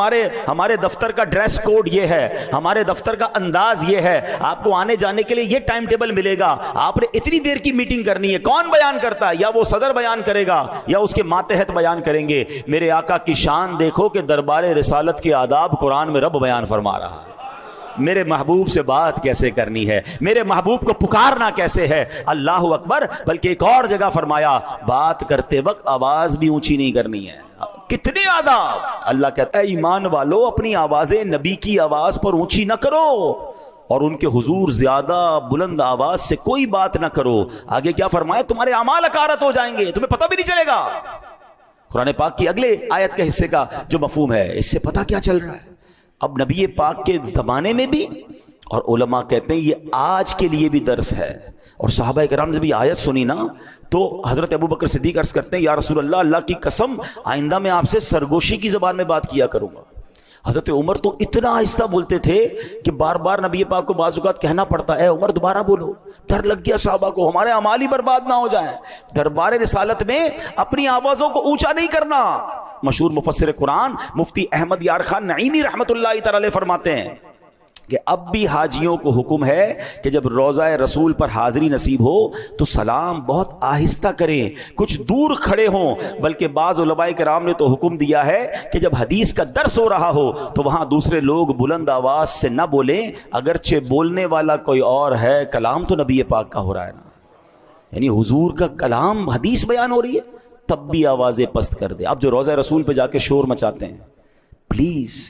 ہمارے دفتر کا ڈریس کوڈ یہ ہے، ہمارے دفتر کا انداز یہ ہے، آپ کو آنے جانے کے لیے یہ ٹائم ٹیبل ملے گا، آپ نے اتنی دیر کی میٹنگ کرنی ہے۔ کون بیان کرتا ہے؟ یا وہ صدر بیان کرے گا یا اس کے ماتحت بیان کریں گے۔ میرے آقا کی شان دیکھو کہ دربار رسالت کے آداب قرآن میں رب بیان فرما رہا ہے۔ میرے محبوب سے بات کیسے کرنی ہے، میرے محبوب کو پکارنا کیسے ہے، اللہ اکبر۔ بلکہ ایک اور جگہ فرمایا بات کرتے وقت آواز بھی اونچی نہیں کرنی ہے۔ کتنے آداب! اللہ کہتا ہے ایمان والو اپنی آوازیں نبی کی آواز پر اونچی نہ کرو، اور ان کے حضور زیادہ بلند آواز سے کوئی بات نہ کرو۔ آگے کیا فرمایا؟ تمہارے اعمال اکارت ہو جائیں گے، تمہیں پتہ بھی نہیں چلے گا۔ قرآن پاک کی اگلے آیت کے حصے کا جو مفہوم ہے، اس سے پتہ کیا چل رہا ہے؟ اب نبی پاک کے زمانے میں بھی، اور علماء کہتے ہیں یہ آج کے لیے بھی درس ہے۔ اور صحابہ کرام نے جب یہ آیت سنی نا تو حضرت ابو بکر صدیق عرض کرتے ہیں یا رسول اللہ، اللہ کی قسم آئندہ میں آپ سے سرگوشی کی زبان میں بات کیا کروں گا۔ حضرت عمر تو اتنا آہستہ بولتے تھے کہ بار بار نبی پاک کو بعض اوقات کہنا پڑتا، اے عمر دوبارہ بولو، ڈر لگ گیا صحابہ کو ہمارے اعمال ہی برباد نہ ہو جائیں۔ دربار رسالت میں اپنی آوازوں کو اونچا نہیں کرنا۔ مشہور مفسر قرآن مفتی احمد یار خان نعیمی رحمت اللہ تعالی علیہ فرماتے ہیں کہ اب بھی حاجیوں کو حکم ہے کہ جب روضہ رسول پر حاضری نصیب ہو تو سلام بہت آہستہ کریں، کچھ دور کھڑے ہوں، بلکہ بعض علماء کرام نے تو حکم دیا ہے کہ جب حدیث کا درس ہو رہا ہو تو وہاں دوسرے لوگ بلند آواز سے نہ بولیں، اگرچہ بولنے والا کوئی اور ہے، کلام تو نبی پاک کا ہو رہا ہے نا، یعنی حضور کا کلام حدیث بیان ہو رہی ہے، تب بھی آوازیں پست کر دے۔ اب جو روضہ رسول پہ جا کے شور مچاتے ہیں، پلیز،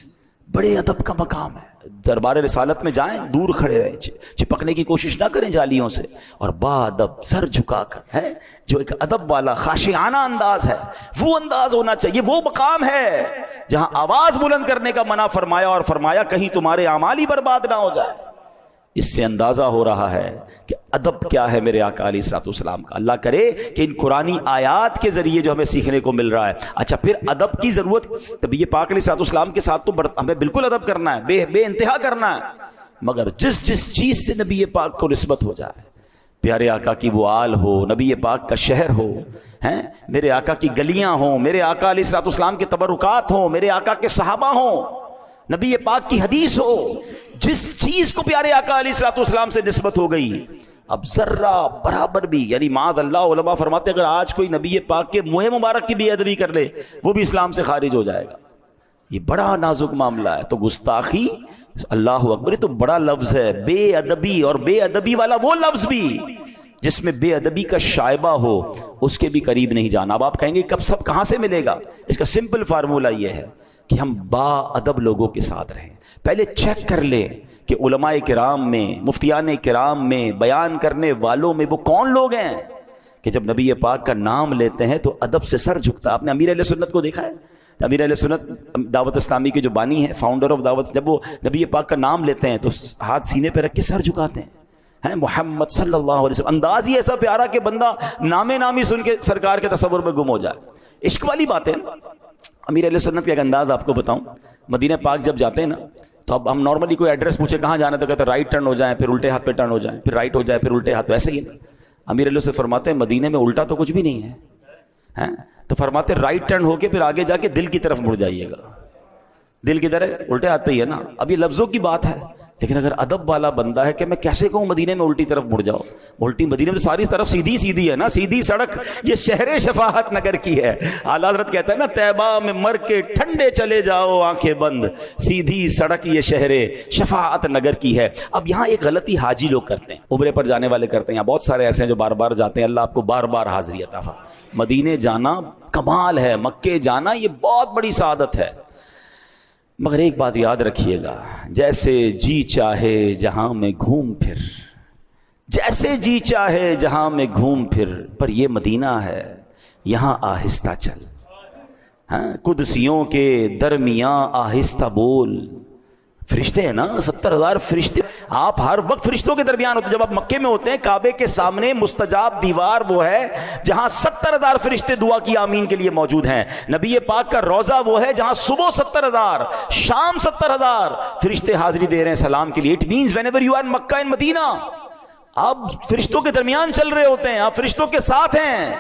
بڑے ادب کا مقام ہے، دربار رسالت میں جائیں، دور کھڑے رہیں، چپکنے کی کوشش نہ کریں جالیوں سے، اور با ادب سر جھکا کر، ہے جو ایک ادب والا خاشعانہ انداز ہے، وہ انداز ہونا چاہیے۔ وہ مقام ہے جہاں آواز بلند کرنے کا منع فرمایا، اور فرمایا کہیں تمہارے اعمال ہی برباد نہ ہو جائے۔ اس سے اندازہ ہو رہا ہے کہ ادب کیا ہے میرے آقا علیہ الصلوۃ والسلام کا۔ اللہ کرے کہ ان قرآنی آیات کے ذریعے جو ہمیں سیکھنے کو مل رہا ہے، اچھا پھر ادب کی ضرورت نبی پاک علیہ الصلوۃ والسلام کے ساتھ تو ہمیں بالکل ادب کرنا ہے، بے انتہا کرنا ہے، مگر جس چیز سے نبی پاک کو نسبت ہو جائے، پیارے آقا کی وہ آل ہو، نبی پاک کا شہر ہو، ہیں میرے آقا کی گلیاں ہوں، میرے آقا علیہ الصلوۃ والسلام کے تبرکات ہوں، میرے آقا کے صحابہ ہوں، نبی پاک کی حدیث ہو، جس چیز کو پیارے آقا علیہ الصلوۃ والسلام سے نسبت ہو گئی، اب ذرہ برابر بھی، یعنی معاذ اللہ، علماء فرماتے ہیں اگر آج کوئی نبی پاک کے منہ مبارک کی بے ادبی کر لے وہ بھی اسلام سے خارج ہو جائے گا۔ یہ بڑا نازک معاملہ ہے۔ تو گستاخی، اللہ اکبر، تو بڑا لفظ ہے، بے ادبی، اور بے ادبی والا وہ لفظ بھی جس میں بے ادبی کا شائبہ ہو اس کے بھی قریب نہیں جانا۔ اب آپ کہیں گے کب سب کہاں سے ملے گا؟ اس کا سمپل فارمولہ یہ ہے کہ ہم با ادب لوگوں کے ساتھ رہیں۔ پہلے چیک کر لیں کہ علماء کرام میں، مفتیان کرام میں، بیان کرنے والوں میں وہ کون لوگ ہیں کہ جب نبی پاک کا نام لیتے ہیں تو ادب سے سر جھکتا۔ آپ نے امیر اہل سنت کو دیکھا ہے؟ امیر اہل سنت دعوت اسلامی کے جو بانی ہیں، فاؤنڈر آف دعوت، جب وہ نبی پاک کا نام لیتے ہیں تو ہاتھ سینے پہ رکھ کے سر جھکاتے ہیں، محمد صلی اللہ علیہ وسلم۔ انداز ہی ایسا پیارا کہ بندہ نامی سن کے سرکار کے تصور میں گم ہو جائے۔ عشق والی بات ہے۔ امیر اہل سنت کا ایک انداز آپ کو بتاؤں، مدینہ پاک جب جاتے ہیں نا تو اب ہم نارملی کوئی ایڈریس پوچھے کہاں جانا تو کہتے ہیں رائٹ ٹرن ہو جائیں، پھر الٹے ہاتھ پہ ٹرن ہو جائیں، پھر رائٹ ہو جائے، پھر الٹے ہاتھ، ویسے ہی نا۔ امیر علیہ سے فرماتے ہیں مدینے میں الٹا تو کچھ بھی نہیں ہے، تو فرماتے ہیں رائٹ ٹرن ہو کے پھر آگے جا کے دل کی طرف مڑ جائیے گا۔ دل کدھر ہے؟ الٹے ہاتھ پہ ہی ہے نا۔ اب یہ لفظوں کی بات ہے، لیکن اگر ادب والا بندہ ہے کہ میں کیسے کہوں مدینے میں الٹی طرف مڑ جاؤ، الٹی مدینے میں تو ساری طرف سیدھی ہے نا، سیدھی سڑک یہ شہر شفاعت نگر کی ہے۔ اعلیٰ حضرت کہتا ہے نا، طیبہ میں مر کے ٹھنڈے چلے جاؤ آنکھیں بند، سیدھی سڑک یہ شہر شفاعت نگر کی ہے۔ اب یہاں ایک غلطی حاجی لوگ کرتے ہیں، عمرے پر جانے والے کرتے ہیں، یہاں بہت سارے ایسے ہیں جو بار بار جاتے ہیں، اللہ آپ کو بار بار حاضری عطا فرمائے۔ مدینے جانا کمال ہے، مکے جانا یہ بہت بڑی سعادت ہے، مگر ایک بات یاد رکھیے گا، جیسے جی چاہے جہاں میں گھوم پھر، جیسے جی چاہے جہاں میں گھوم پھر، پر یہ مدینہ ہے یہاں آہستہ چل، قدسیوں کے درمیاں آہستہ بول۔ فرشتے ہیں نا، 70,000 فرشتے، آپ ہر وقت فرشتوں کے درمیان ہوتے ہیں۔ جب آپ مکے میں ہوتے ہیں کعبے کے سامنے مستجاب دیوار وہ ہے جہاں 70,000 فرشتے دعا کی آمین کے لیے موجود ہیں۔ نبی پاک کا روضہ وہ ہے جہاں صبح 70,000، شام 70,000 فرشتے حاضری دے رہے ہیں سلام کے لیے۔ It means whenever you are in Mecca in Medina, آپ فرشتوں کے درمیان چل رہے ہوتے ہیں، آپ فرشتوں کے ساتھ ہیں۔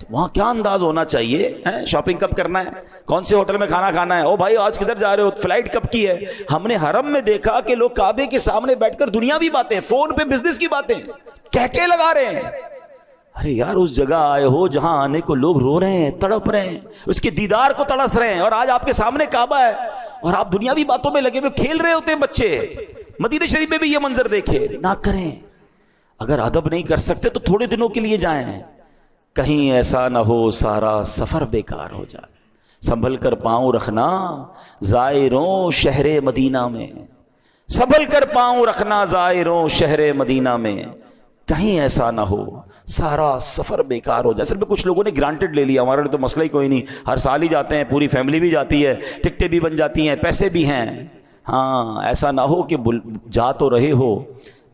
تو وہاں کیا انداز ہونا چاہیے؟ شاپنگ کب کرنا ہے، کون سے ہوٹل میں کھانا کھانا ہے، او بھائی آج کدھر جا رہے ہو، فلائٹ کب کی ہے۔ ہم نے حرم میں دیکھا کہ لوگ کعبے کے سامنے بیٹھ کر دنیاوی باتیں، فون پہ بزنس کی باتیں کہکے لگا رہے ہیں۔ ارے یار اس جگہ آئے ہو جہاں آنے کو لوگ رو رہے ہیں، تڑپ رہے ہیں، اس کے دیدار کو تڑس رہے ہیں، اور آج آپ کے سامنے کعبہ ہے اور آپ دنیاوی باتوں میں لگے ہوئے کھیل رہے ہوتے ہیں بچے۔ مدینہ شریف میں بھی یہ منظر دیکھے نہ کریں۔ اگر ادب نہیں کر سکتے تو تھوڑے دنوں کے لیے جائیں، کہیں ایسا نہ ہو سارا سفر بیکار ہو جائے۔ سنبھل کر پاؤں رکھنا زائروں شہر مدینہ میں، سنبھل کر پاؤں رکھنا زائروں شہر مدینہ میں، کہیں ایسا نہ ہو سارا سفر بیکار ہو جائے۔ اصل میں کچھ لوگوں نے گرانٹڈ لے لیا، ہمارے لیے تو مسئلہ ہی کوئی نہیں، ہر سال ہی جاتے ہیں، پوری فیملی بھی جاتی ہے، ٹکٹیں بھی بن جاتی ہیں، پیسے بھی ہیں۔ ہاں ایسا نہ ہو کہ جا تو رہے ہو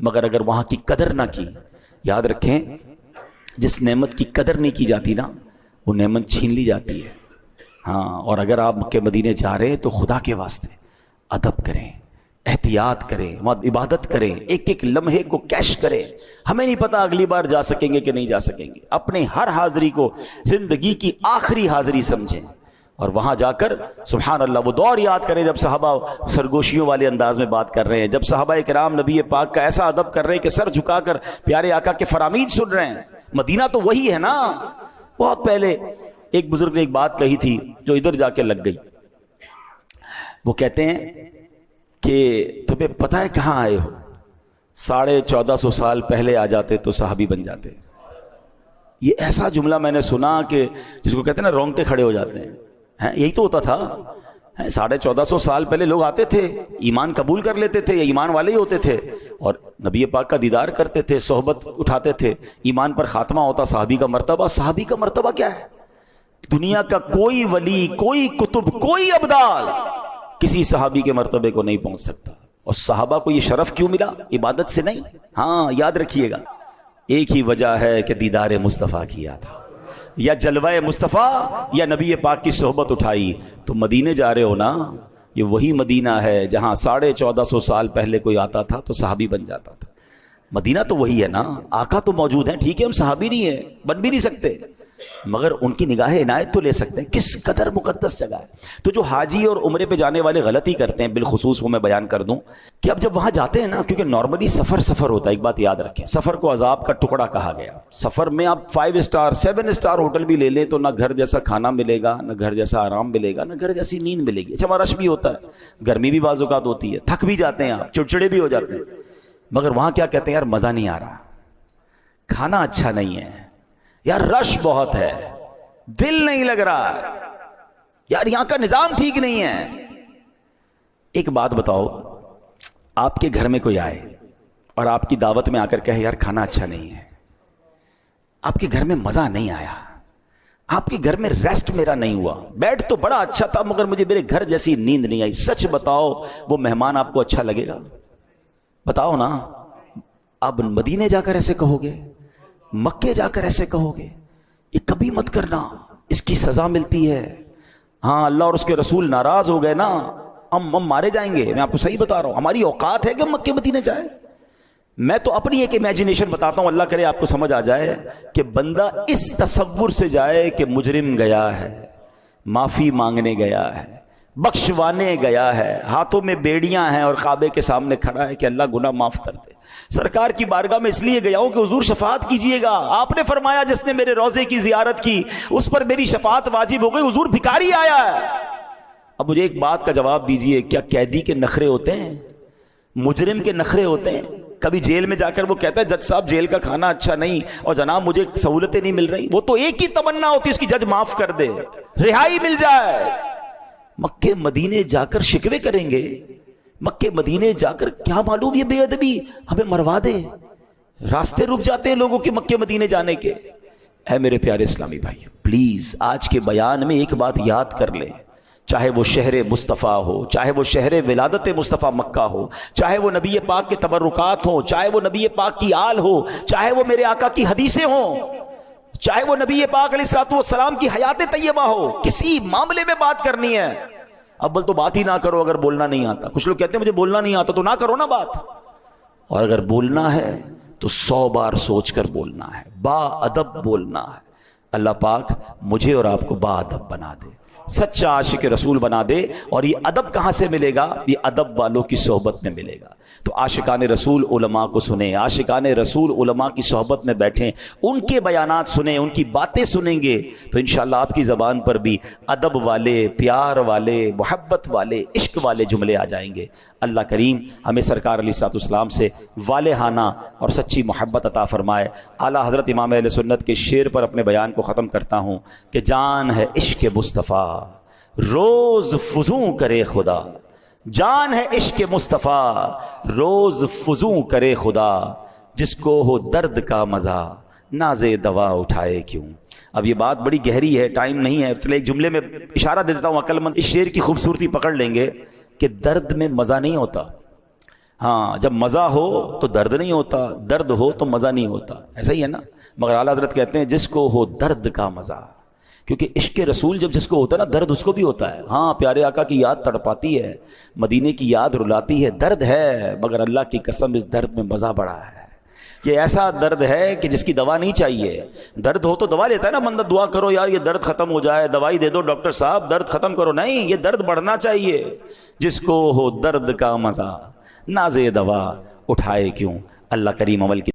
مگر اگر وہاں کی قدر نہ کی۔ یاد رکھیں جس نعمت کی قدر نہیں کی جاتی نا وہ نعمت چھین لی جاتی ہے۔ ہاں اور اگر آپ مکے مدینے جا رہے ہیں تو خدا کے واسطے ادب کریں، احتیاط کریں، عبادت کریں، ایک ایک لمحے کو کیش کریں. ہمیں نہیں پتا اگلی بار جا سکیں گے کہ نہیں جا سکیں گے. اپنے ہر حاضری کو زندگی کی آخری حاضری سمجھیں اور وہاں جا کر سبحان اللہ وہ دور یاد کریں جب صحابہ سرگوشیوں والے انداز میں بات کر رہے ہیں، جب صحابہ کرام نبی پاک کا ایسا ادب کر رہے ہیں کہ سر جھکا کر پیارے آقا کے فرامین سن رہے ہیں. مدینہ تو وہی ہے نا. بہت پہلے ایک بزرگ نے ایک بات کہی تھی جو ادھر جا کے لگ گئی. وہ کہتے ہیں کہ تمہیں پتہ ہے کہاں آئے ہو؟ 1450 سال پہلے آ جاتے تو صحابی بن جاتے. یہ ایسا جملہ میں نے سنا کہ جس کو کہتے ہیں نا رونگٹے کھڑے ہو جاتے ہیں. یہی تو ہوتا تھا. 1450 سال پہلے لوگ آتے تھے، ایمان قبول کر لیتے تھے، یا ایمان والے ہی ہوتے تھے اور نبی پاک کا دیدار کرتے تھے، صحبت اٹھاتے تھے، ایمان پر خاتمہ ہوتا. صحابی کا مرتبہ، صحابی کا مرتبہ کیا ہے؟ دنیا کا کوئی ولی، کوئی کتب، کوئی ابدال کسی صحابی کے مرتبے کو نہیں پہنچ سکتا. اور صحابہ کو یہ شرف کیوں ملا؟ عبادت سے نہیں. ہاں یاد رکھیے گا، ایک ہی وجہ ہے کہ دیدار مصطفیٰ کیا تھا، یا جلوہ مصطفیٰ یا نبی پاک کی صحبت اٹھائی. تو مدینے جا رہے ہو نا، یہ وہی مدینہ ہے جہاں 1450 سال پہلے کوئی آتا تھا تو صحابی بن جاتا تھا. مدینہ تو وہی ہے نا. آقا تو موجود ہیں، ٹھیک ہے ہم صحابی نہیں ہیں، بن بھی نہیں سکتے، مگر ان کی نگاہ عنایت تو لے سکتے ہیں. کس قدر مقدس جگہ ہے. تو جو حاجی اور عمرے پہ جانے والے غلطی کرتے ہیں، بالخصوص وہ میں بیان کر دوں کہ اب جب وہاں جاتے ہیں نا، کیونکہ نارملی سفر ہوتا ہے، ایک بات یاد رکھیں، سفر کو عذاب کا ٹکڑا کہا گیا. سفر میں آپ 5 اسٹار 7 اسٹار ہوٹل بھی لے لیں تو نہ گھر جیسا کھانا ملے گا، نہ گھر جیسا آرام ملے گا، نہ گھر جیسی نیند ملے گی. اچھا وہاں رش بھی ہوتا ہے، گرمی بھی بعض اوقات ہوتی ہے، تھک بھی جاتے ہیں آپ، چڑچڑے بھی ہو جاتے ہیں. مگر وہاں کیا کہتے ہیں؟ یار مزہ نہیں آ رہا، کھانا اچھا نہیں ہے، یار رش بہت ہے، دل نہیں لگ رہا، یار یہاں کا نظام ٹھیک نہیں ہے. ایک بات بتاؤ، آپ کے گھر میں کوئی آئے اور آپ کی دعوت میں آ کر کہے یار کھانا اچھا نہیں ہے، آپ کے گھر میں مزہ نہیں آیا، آپ کے گھر میں ریسٹ میرا نہیں ہوا، بیڈ تو بڑا اچھا تھا مگر مجھے میرے گھر جیسی نیند نہیں آئی، سچ بتاؤ وہ مہمان آپ کو اچھا لگے گا؟ بتاؤ نا. اب مدینے جا کر ایسے کہو گے، مکے جا کر ایسے کہو گے، یہ کبھی مت کرنا، اس کی سزا ملتی ہے. ہاں اللہ اور اس کے رسول ناراض ہو گئے نا، ہم مارے جائیں گے. میں آپ کو صحیح بتا رہا ہوں، ہماری اوقات ہے کہ مکے مدینے جائیں. میں تو اپنی ایک امیجنیشن بتاتا ہوں، اللہ کرے آپ کو سمجھ آ جائے کہ بندہ اس تصور سے جائے کہ مجرم گیا ہے، معافی مانگنے گیا ہے، بخشوانے گیا ہے، ہاتھوں میں بیڑیاں ہیں اور کعبے کے سامنے کھڑا ہے کہ اللہ گناہ معاف کر دے. سرکار کی بارگاہ میں اس لیے گیا ہوں کہ حضور شفاعت کیجئے گا. آپ نے فرمایا جس نے میرے روضے کی زیارت کی اس پر میری شفاعت واجب ہو گئی. حضور بھکاری آیا ہے. اب مجھے ایک بات کا جواب دیجئے، کیا قیدی کے نخرے ہوتے ہیں؟ مجرم کے نخرے ہوتے ہیں؟ کبھی جیل میں جا کر وہ کہتا ہے جج صاحب جیل کا کھانا اچھا نہیں اور جناب مجھے سہولتیں نہیں مل رہی؟ وہ تو ایک ہی تمنا ہوتی ہے اس کی، جج معاف کر دے، رہائی مل جائے. مکے مدینے جا کر شکوے کریں گے؟ مکے مدینے جا کر کیا معلوم یہ بے ادبی ہمیں مروا دے. راستے رک جاتے ہیں لوگوں کے مکے مدینے جانے کے. اے میرے پیارے اسلامی بھائی، پلیز آج کے بیان میں ایک بات یاد کر لیں، چاہے وہ شہر مصطفیٰ ہو، چاہے وہ شہر ولادت مصطفیٰ مکہ ہو، چاہے وہ نبی پاک کے تبرکات ہوں، چاہے وہ نبی پاک کی آل ہو، چاہے وہ میرے آقا کی حدیثیں ہوں، چاہے وہ نبی پاک علیہ الصلوۃ والسلام کی حیات طیبہ ہو، کسی معاملے میں بات کرنی ہے اول تو بات ہی نہ کرو اگر بولنا نہیں آتا. کچھ لوگ کہتے ہیں مجھے بولنا نہیں آتا، تو نہ کرو نا بات. اور اگر بولنا ہے تو 100 بار سوچ کر بولنا ہے، با ادب بولنا ہے. اللہ پاک مجھے اور آپ کو با ادب بنا دے، سچا عاشق رسول بنا دے. اور یہ ادب کہاں سے ملے گا؟ یہ ادب والوں کی صحبت میں ملے گا. تو عاشقان رسول علماء کو سنیں، عاشقان رسول علماء کی صحبت میں بیٹھیں، ان کے بیانات سنیں، ان کی باتیں سنیں گے تو انشاءاللہ آپ کی زبان پر بھی ادب والے، پیار والے، محبت والے، عشق والے جملے آ جائیں گے. اللہ کریم ہمیں سرکار علیہ الصلوۃ والسلام سے والہانہ اور سچی محبت عطا فرمائے. اعلیٰ حضرت امام اہل سنت کے شعر پر اپنے بیان کو ختم کرتا ہوں کہ جان ہے عشق مصطفیٰ روز فزوں کرے خدا، جان ہے عشق مصطفیٰ روز فزوں کرے خدا، جس کو ہو درد کا مزہ نازے دوا اٹھائے کیوں. اب یہ بات بڑی گہری ہے، ٹائم نہیں ہے، چلے ایک جملے میں اشارہ دے دیتا ہوں، عقل مند اس شعر کی خوبصورتی پکڑ لیں گے کہ درد میں مزہ نہیں ہوتا. ہاں جب مزہ ہو تو درد نہیں ہوتا، درد ہو تو مزہ نہیں ہوتا، ایسا ہی ہے نا. مگر اعلیٰ حضرت کہتے ہیں جس کو ہو درد کا مزہ، کیونکہ عشق رسول جب جس کو ہوتا ہے نا درد اس کو بھی ہوتا ہے. ہاں پیارے آقا کی یاد تڑپاتی ہے, مدینے کی یاد رلاتی ہے, درد ہے, مگر اللہ کی قسم اس درد میں مزہ بڑا ہے. یہ ایسا درد ہے کہ جس کی دوا نہیں چاہیے. درد ہو تو دوا لیتا ہے نا بندہ, دعا کرو یار یہ درد ختم ہو جائے, دوائی دے دو ڈاکٹر صاحب درد ختم کرو. نہیں, یہ درد بڑھنا چاہیے. جس کو ہو درد کا مزہ نازے دوا اٹھائے کیوں. اللہ کریم عمل کی